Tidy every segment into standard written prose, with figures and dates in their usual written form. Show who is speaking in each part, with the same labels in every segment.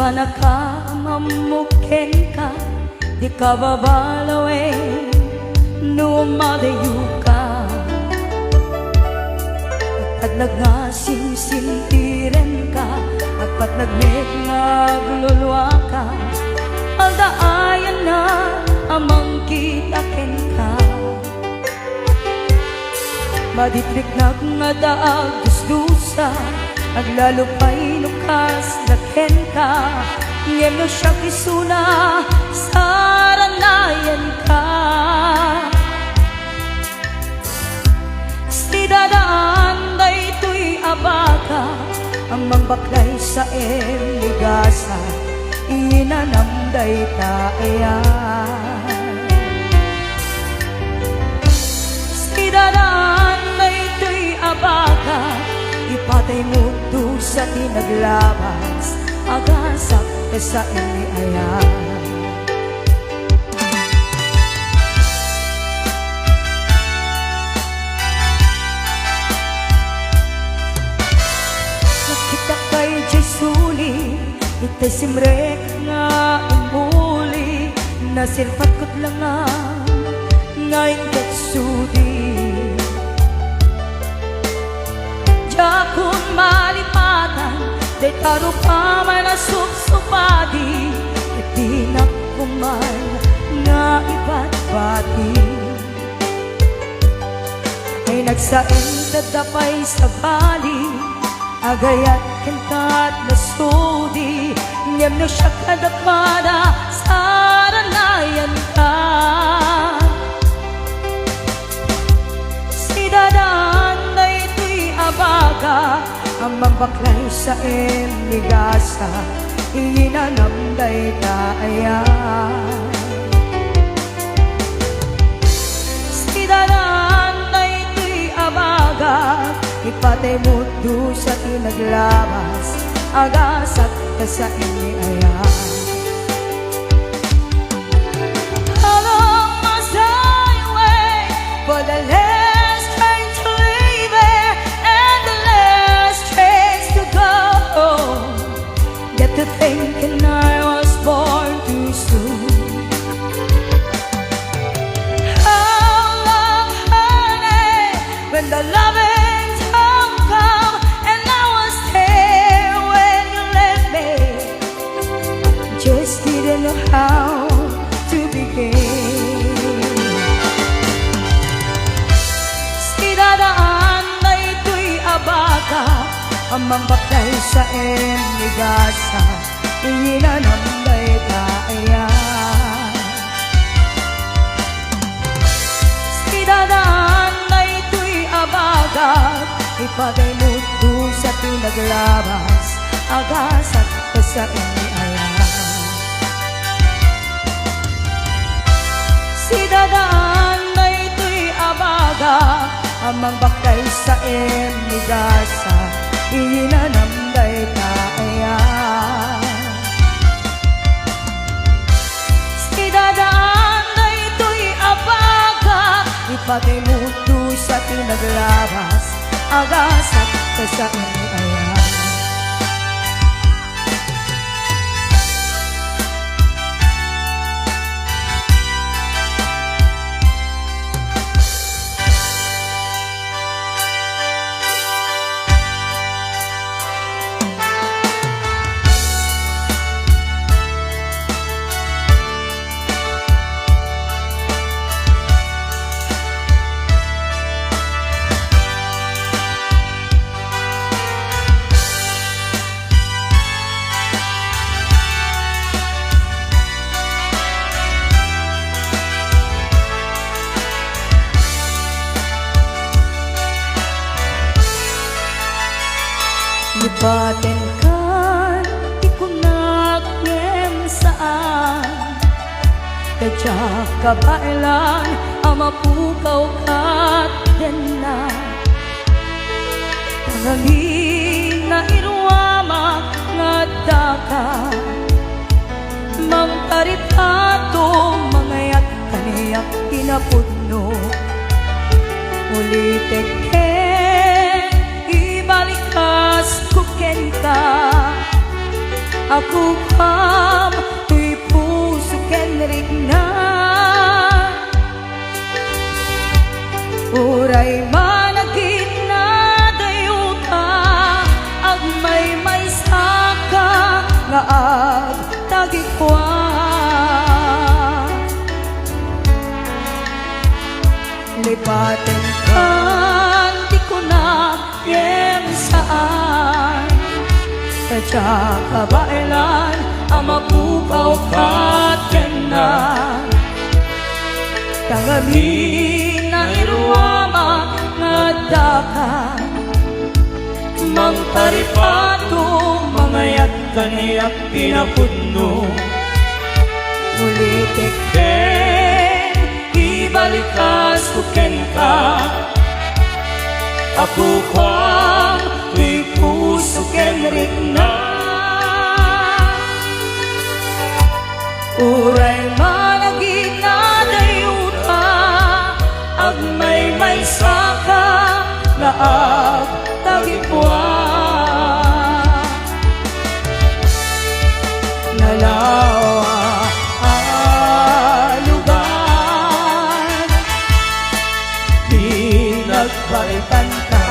Speaker 1: Sana ka mamukin ka, di ka babalawin nung malayo ka. At nagnasinsintirin ka, at pat naglulwa ka, aldaayan na amang kitakin ka. Maditrik nagmadaag dusdusa, aglalupay lukas laken ka. Ngem no siya kisuna, saranayan ka. Sidadaan da ito'y abaga, ang mangbaklay sa emligasa, inanamday taayan. Sidadaan da ito'y abaga, ipatay mo do sa tinaglabas, agasak ka sa iniayan. Nakita kay Jesuli, itay simrek nga imuli, nasirpat ko't lang ngayon katsudi. Kung malipatan, di taro pa man nasupsupadi, di na kuman nga iba't bati. Ay nagsain tatapay sa bali, agayat kantat na sudi, ngem no siya kadapada, saranayan ka. Sidadaan abaga, ang mambaklay sa emligasa, inanamday taayan. Sidadaan na ito'y abaga, ipatay mo do sa tinaglabas, agasak ka sa iniayan. Along must I wait for the last train to leave it, and the last trains to go. Get to thinking I was born too soon. How long, honey, when the loving time come, and I was there when you left me. Just didn't know how to begin. Sidadaan na ito'y abaga, ang mambaklay sa emligasa, inanamday taayan. Sidadaan na ito'y abaga, ipatay mo do sa tinaglabas, agasak ka sa iniayan. Sidadaan na ito'y abaga, ang mambaklay sa emligasa, inanamday taayan. Sidadaan na ito'y abaga, ipatay mo do sa tinaglabas, agasak ka sa iniayan. Lipatin ka, di ko nagnem saan, kadya ka bailan, amapukaw ka din na. Tangalin na irwamak nga daka, mang taritato, mangayat kaniyak kinapudno. Ulitin ibalikas kuken ka, Ako pam tuy puso ken rigna uray managit na dayuta ag may saka nga ag tagikwa lipaten kan di ko na yem saan Sadya kabailan ang mapupaw katenan Tangamin na iruama nga dakan Mang taripato mangayat kaniyak pinapudno Ulitik ken ibalikas kuken ka Ako kwang tuy puso ken rigna Uray managin na dayuta Ag may saka na ag tagipwa Nalawa alugan Pinagpalitan ka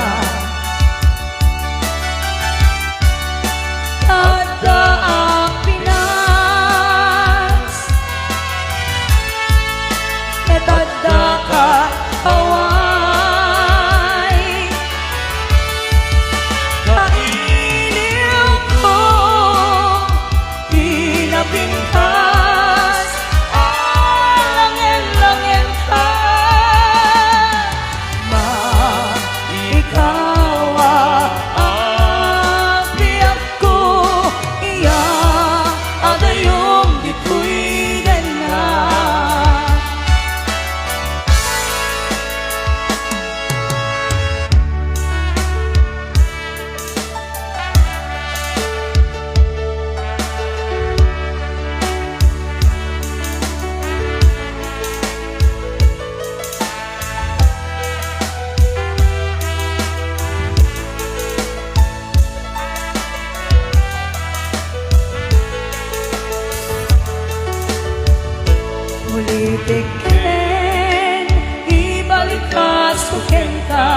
Speaker 1: Ulitik ken ibalikas kuken ka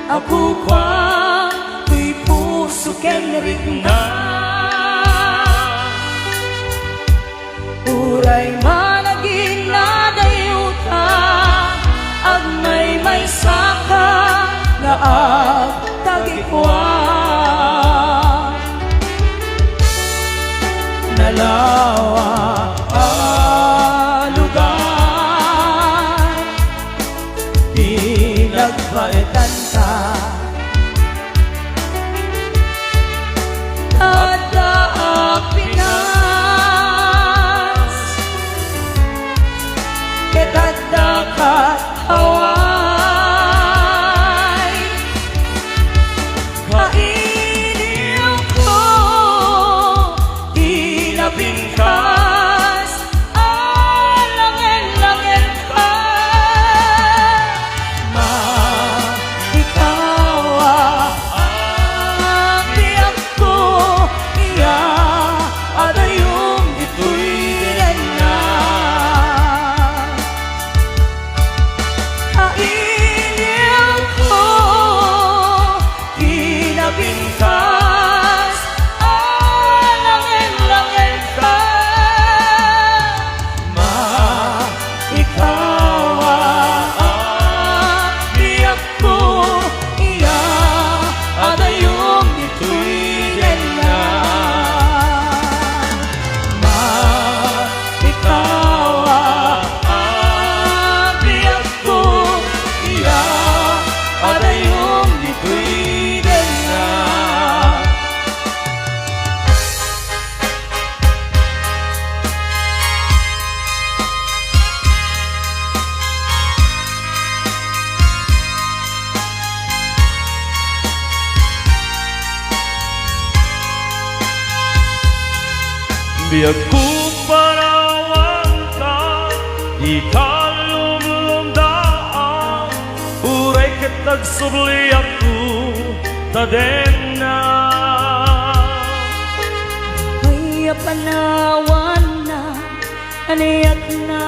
Speaker 1: Ako kwang tuy puso ken rigna Uray managin na dayuta Ag may saka nga ag tagikwa Nalawa Pinagpalitan ka Tadaak Pinas Ketadakat Hawaii Kainiw ko Pinabingkas Alangin-langin ka Bingkas, alangin-langin ka ikaw biyak ko iya adayong ito'y ganyan ikaw biyak ko iya adayong ito'y
Speaker 2: Biag kong parawan ka, di ka lumundaan Uray kitag subli ako, taden na
Speaker 1: kapanawan na aniyak na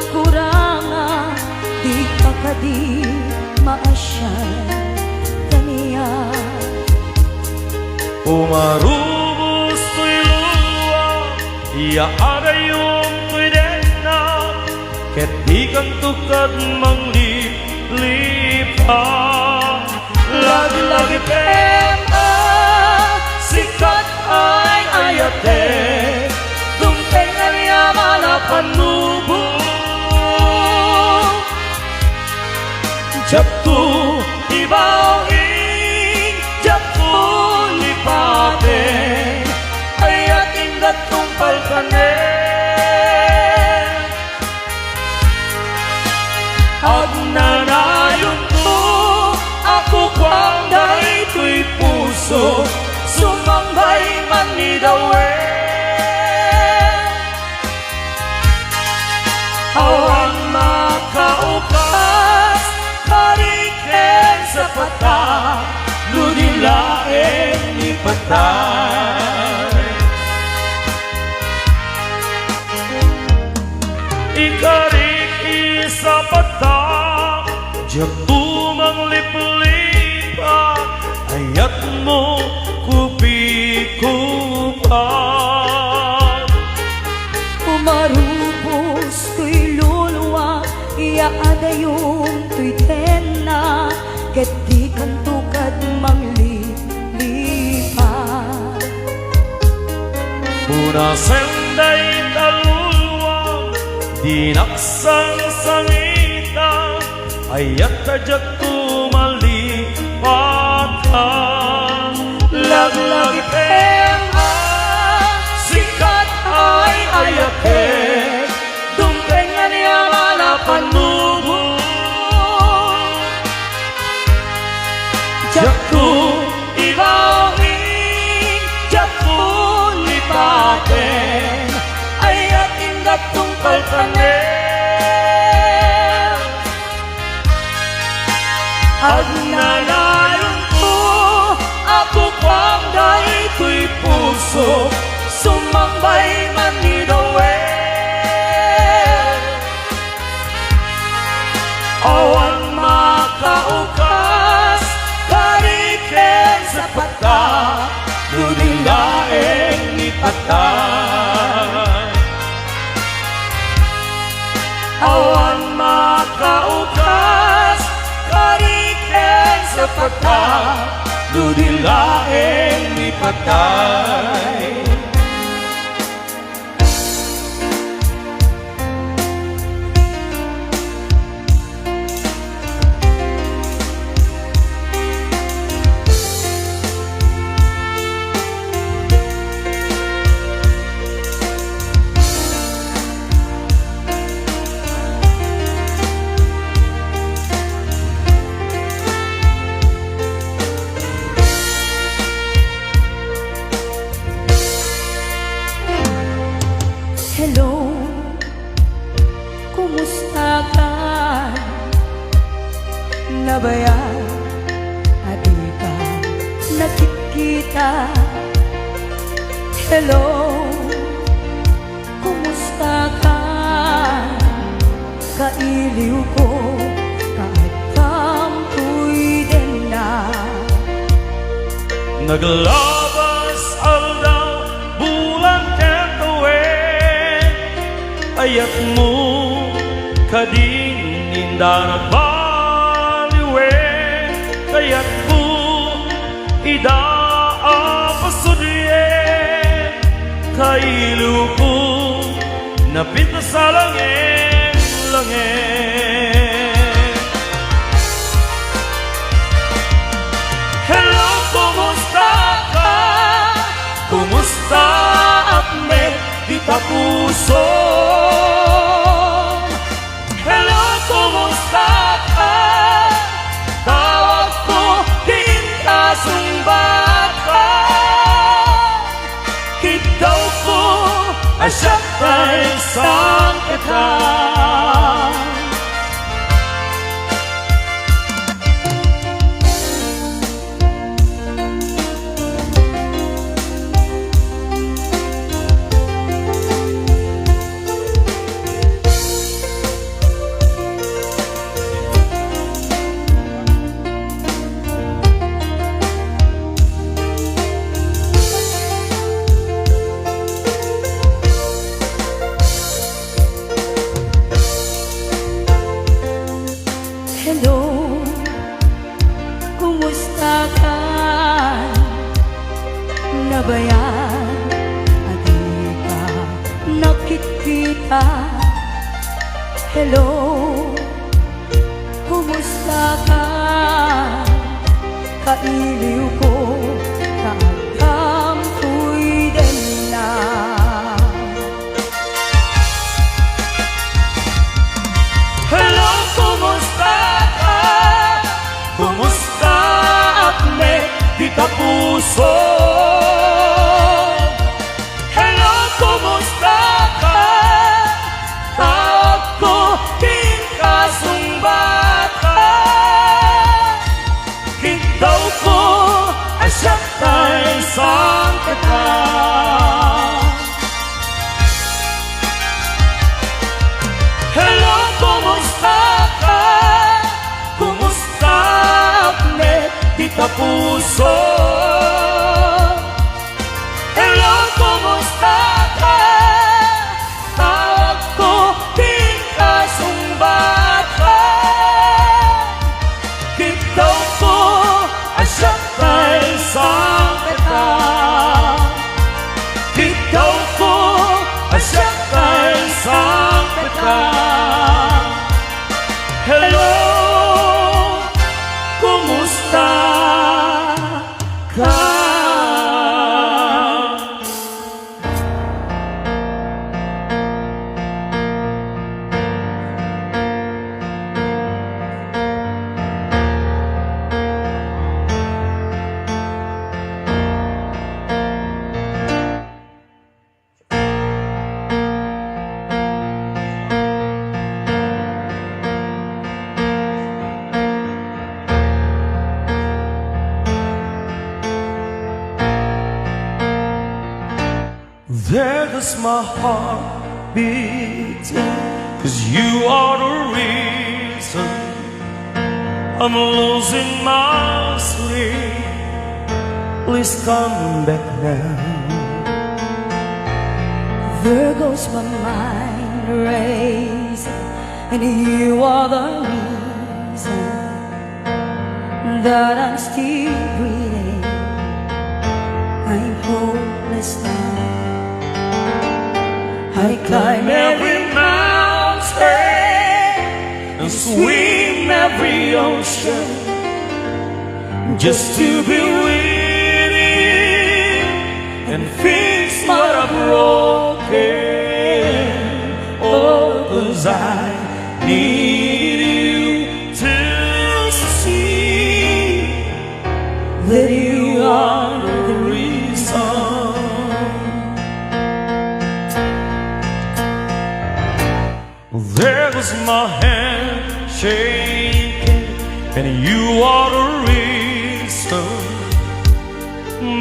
Speaker 1: kuranga di ka kadi maasyan kaniya
Speaker 2: Umarubos to'y luwa Iya ada yung to'y dena Ket di kang tukad manglipa Lagi-lagi pema Sikat ay ayate Dumpeng na niya malapanubo Jabtu ibawin Jabtu lipate Ayat ingat tumpal kane Agnanayon to Ako kwang dahi to'y puso Sumambay man ni dawe Awan makaupas Kariken sa pata Ludilaeng ni patay Ikarik isa pata Diyak tumang liplipa Ayat mo kupi-kupan
Speaker 1: Umarubos ko'y luluwa iya ada yung to'y tena ket di kang tukad manglipa
Speaker 2: Una senday talulwang Dinaksang sangita Ayat tajak tumalipatan Lag-lagi pema Sikat ay ayate Dumpengan niya malapanubo Jaktu ibawin Jaktu lipaten Ayat ingat tungkal kanen Agnanayon ko Ako kwang dahi to'y puso Sumambay man ni dawe Awan makaukas Kariken sa pata Ludilaeng ni patay Awan makaukas Kariken sa pata Ludilaeng ni patay
Speaker 1: Hello, kumusta ka? Nabayan at di ka nakikita. Hello, kumusta ka? Kailiw ko kahit kampuy din na.
Speaker 2: Naglabas aldaw bulan ketawe Ayat mo kading ninda nagbaliwe Kayat mo ida apasudye Kailu ko napita sa langit Hello, kumusta ka? Kumusta apme di tapuso? Hello, kumusta ka? Tawag ko din kasumbat ka Ikaw ko asyak ay sangkatan
Speaker 1: kita. Hello, kumusta ka? Kailiw ko, kaagam ko'y din na.
Speaker 2: Hello, kumusta ka? Kumusta Ahmed, tita puso? Hello, kumusta ka? Tawag ko, kasumbata. Kitaw ko, asyak tayo sang kita. Hello, kumusta ka? Kumusta Ahmed, tita puso? Hello, kumusta ka? Tawag ko, kasumbata. Kitaw ko, asyak tayo sang kita. Kitaw ko, asyak tayo sang kita. Hello, kumusta ka? There goes my heart beating, 'cause you are the reason I'm losing my sleep. Please come back now.
Speaker 1: There goes my mind racing, and you are the reason that I'm still breathing. I'm hopeless now. I climb every mountain
Speaker 2: And swim every ocean just to be with you and fix what I've broken. Oh, 'cause I need you to see that you are the reason. There was my hand shaking, and you are the reason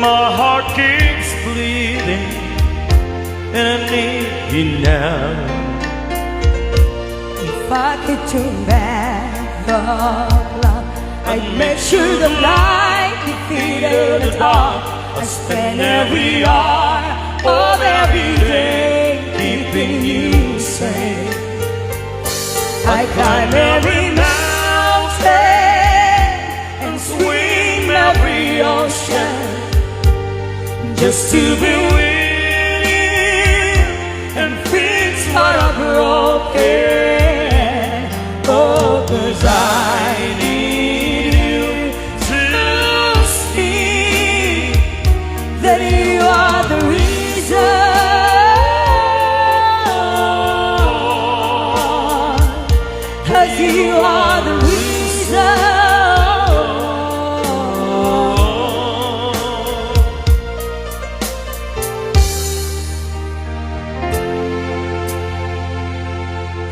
Speaker 2: my heart keeps bleeding, and I need you now.
Speaker 1: If I could turn back the clock, I'd make sure the light defeated the dark. I spend every hour of every day keeping you safe. I climb every mountain and swim every ocean just to be with you and fix what I've broken. Oh, 'cause I need you to see that you are the reason. 'Cause you are the reason.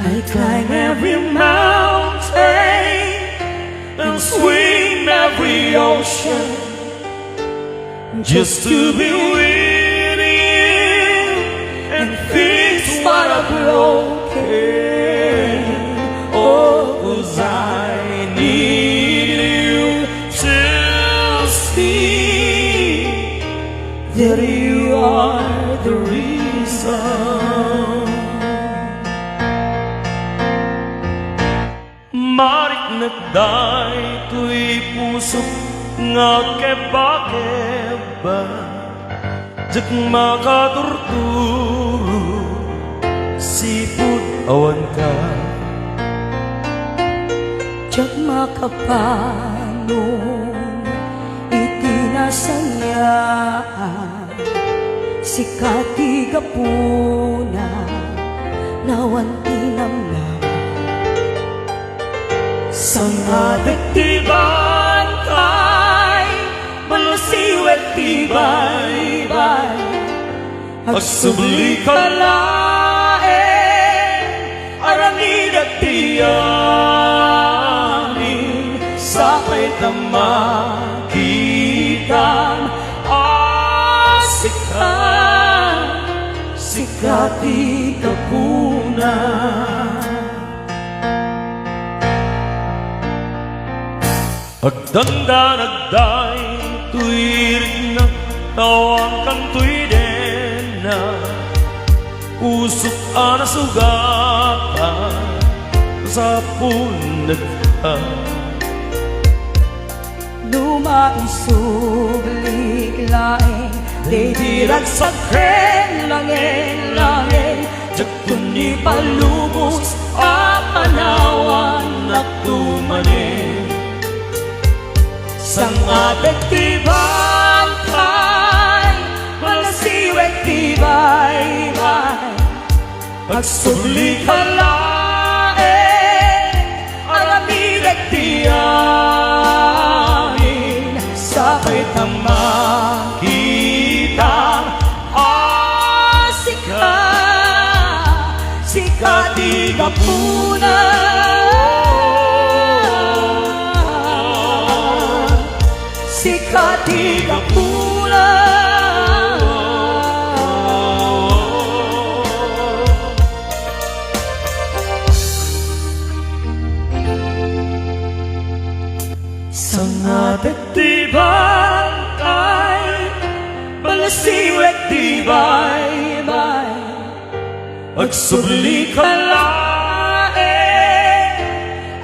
Speaker 1: I climb every mountain
Speaker 2: And swim every ocean just to be with you and fix what I've broken. Oh, 'cause I need you to see that you are the reason. Marik nagday to'y puso nga keba-keba, jak makaturturo si awan ka.
Speaker 1: Tiyak makapanong itinasayaan sikati gapuna nawan tinamnam
Speaker 2: Sangadet tiban kay malasiwet tibay-bay agsubli kalaen aramid at tiyanin sapay tamagitan asikan sikati kapuna. Agdandan agday tuwirig na tawang kang tuwiden na usok ana sugatan sa punag ka.
Speaker 1: Lumaisublik laeng didirag sa kren langin Jagtuni palubos apanawan na tumanin Sangadet tiban kay malasiwet tibay-bay agsubli kalaen aramidet tiyain sapay tamagitan asika sikati gapuna. Sikati kapula
Speaker 2: Sangadet tiban kay malasiwet tibay-bay agsubli kalaen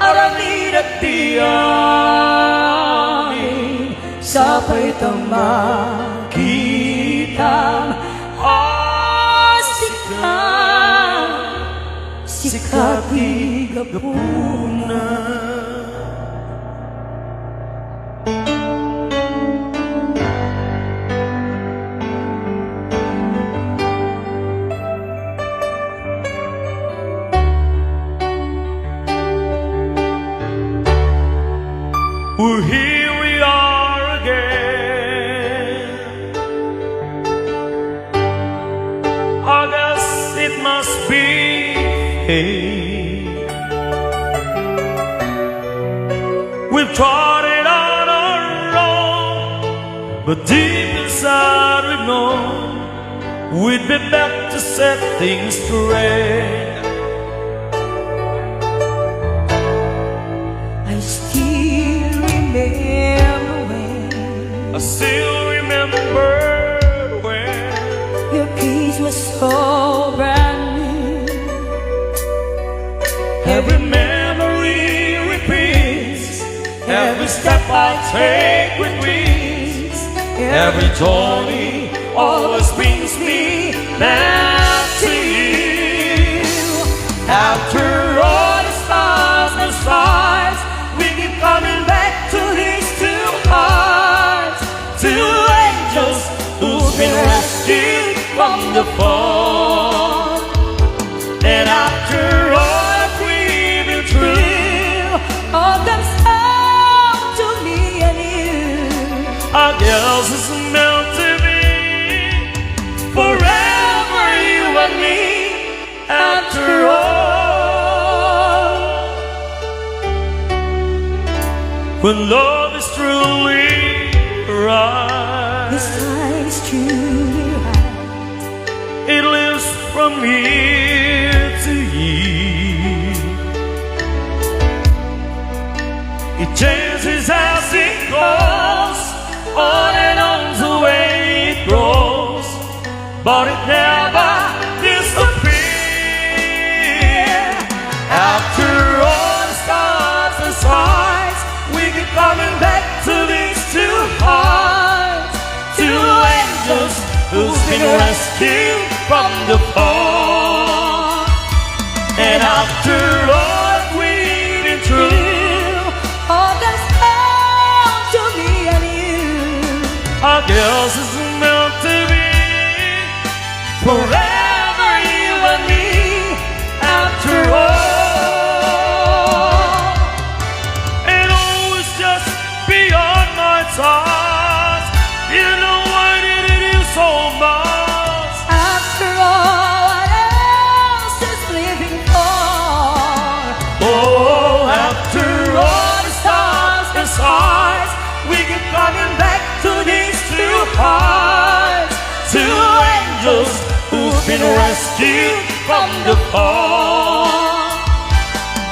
Speaker 2: aramid at tiyain
Speaker 1: sapay tamagitan asikan sikati gapuna.
Speaker 2: Well, here we are again. I guess it must be fate. We've tried it on our own, but deep inside we've known we'd be back to set things straight. I still remember when
Speaker 1: your peace was so brand new.
Speaker 2: every memory repeats, every step I take with wings, every journey always brings me back to you. After all the stars and stripes, we keep coming back to these two hearts, two angels who've been rescued from the fall. And after all we've been through,
Speaker 1: All comes down to me and you.
Speaker 2: I guess it's meant to be forever, you and me. After all, when love is truly right,
Speaker 1: This time is truly right.
Speaker 2: it lives from here to here. It changes as it goes, on and on the way it grows, but it never disappears. After all the stars and stars, we keep coming back to these two hearts, two angels who's been rescued from the fall. And after all we've been through,
Speaker 1: all that's down to me and you.
Speaker 2: I guess it's meant to be forever you and me. After all, and always just beyond my thoughts. You know I needed you so much.
Speaker 1: After all, what else is living for?
Speaker 2: Oh, after all the stars and stars, we keep coming back to these two hearts, two angels who've been rescued from the fall.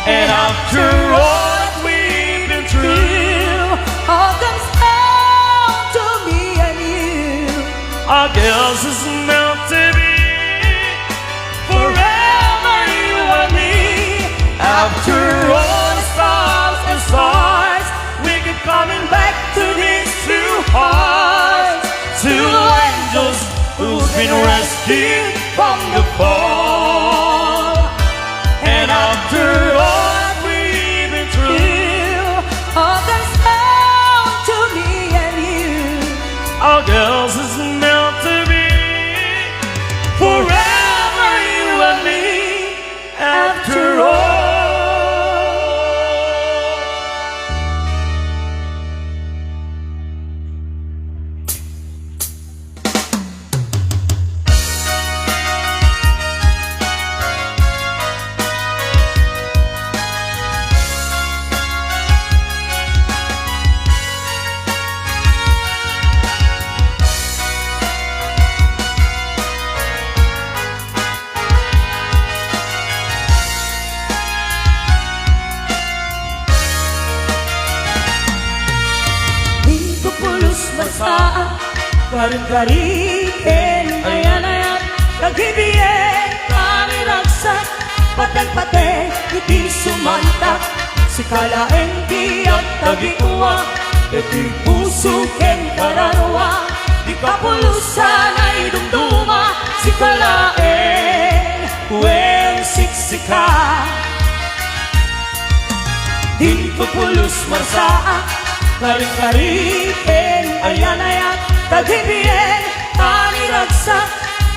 Speaker 2: And after all that we've been through,
Speaker 1: All comes down to me and you.
Speaker 2: I guess it's meant to be forever you and me. After all the stars and stars, we keep coming back to these two hearts, two angels who've been rescued from the fall. And after all that we've been through,
Speaker 1: All comes down to me and you.
Speaker 2: I guess it's meant to be forever you and me. After all.
Speaker 1: Dito pulos basa, Karin-karikin, ayan-ayan, Kagibiyeng, kamiragsak, Patay-patay, hindi sumantak, Si kalaeng di at tagikuwa, Iti puso ken kararwa, Di kapulusan ay dumduma, Si kalaeng, huweng siksika. Dito pulos marsaa, Karing-karikin, ayan-ayan, Tagibiyeng, taniragsak,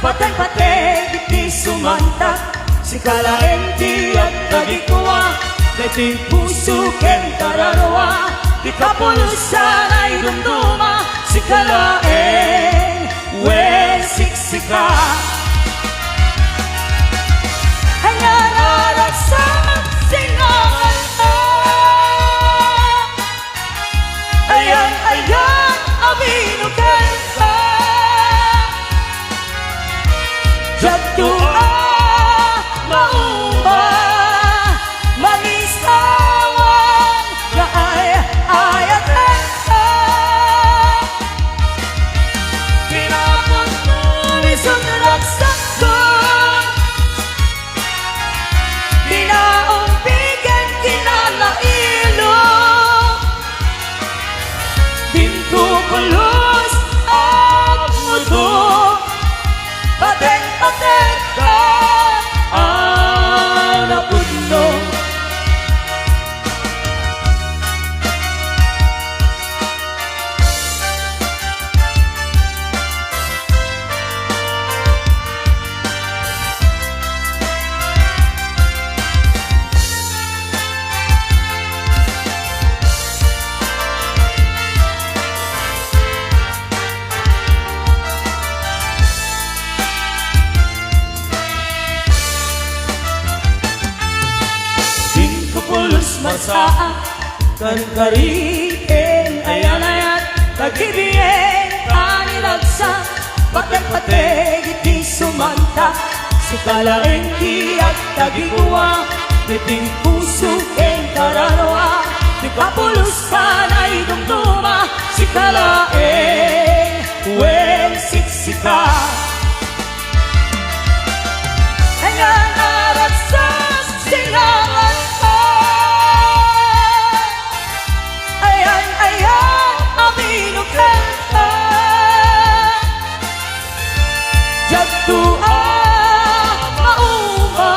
Speaker 1: Patay-patay, iti sumantak, Si kalaeng di at tagikuwa, Iti puso ken kararwa, Di kapulusan ay dumduma, Si kalaeng, huweng siksika. Ayan aragsak, sinangan mo, Ayan, ayan, abinugan ka. Jagtua, mauma, mangisawan, na ay-ayatan ka. Pinapuntulis ang ragsak ko, Pinaumpigan, kinalailo, Pinto pulos at mudo, Patek-patek ka ang napuno. Pinto pulos masaa, Karin-karikin, ayan-ayan, Tagibiyeng, taniragsak, Patay-patay, iti sumantak, Si kalaeng di at tagikuwa, Iting puso ken kararwa, Di kapulusan ay dumduma, Si kalaeng, huweng siksika. Ayan aragsak, sinangan mo, Ayan, ayan, abinugan ka. Jagtua, mauma,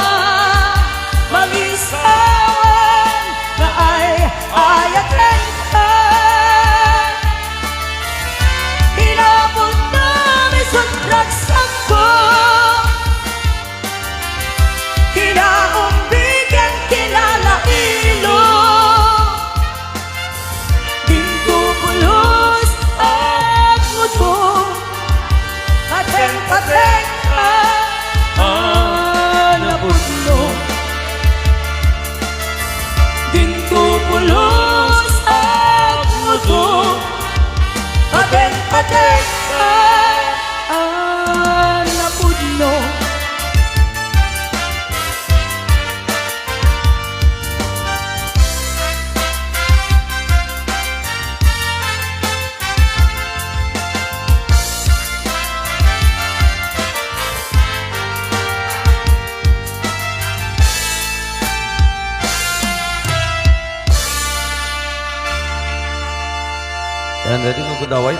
Speaker 3: Ready mo gudaway?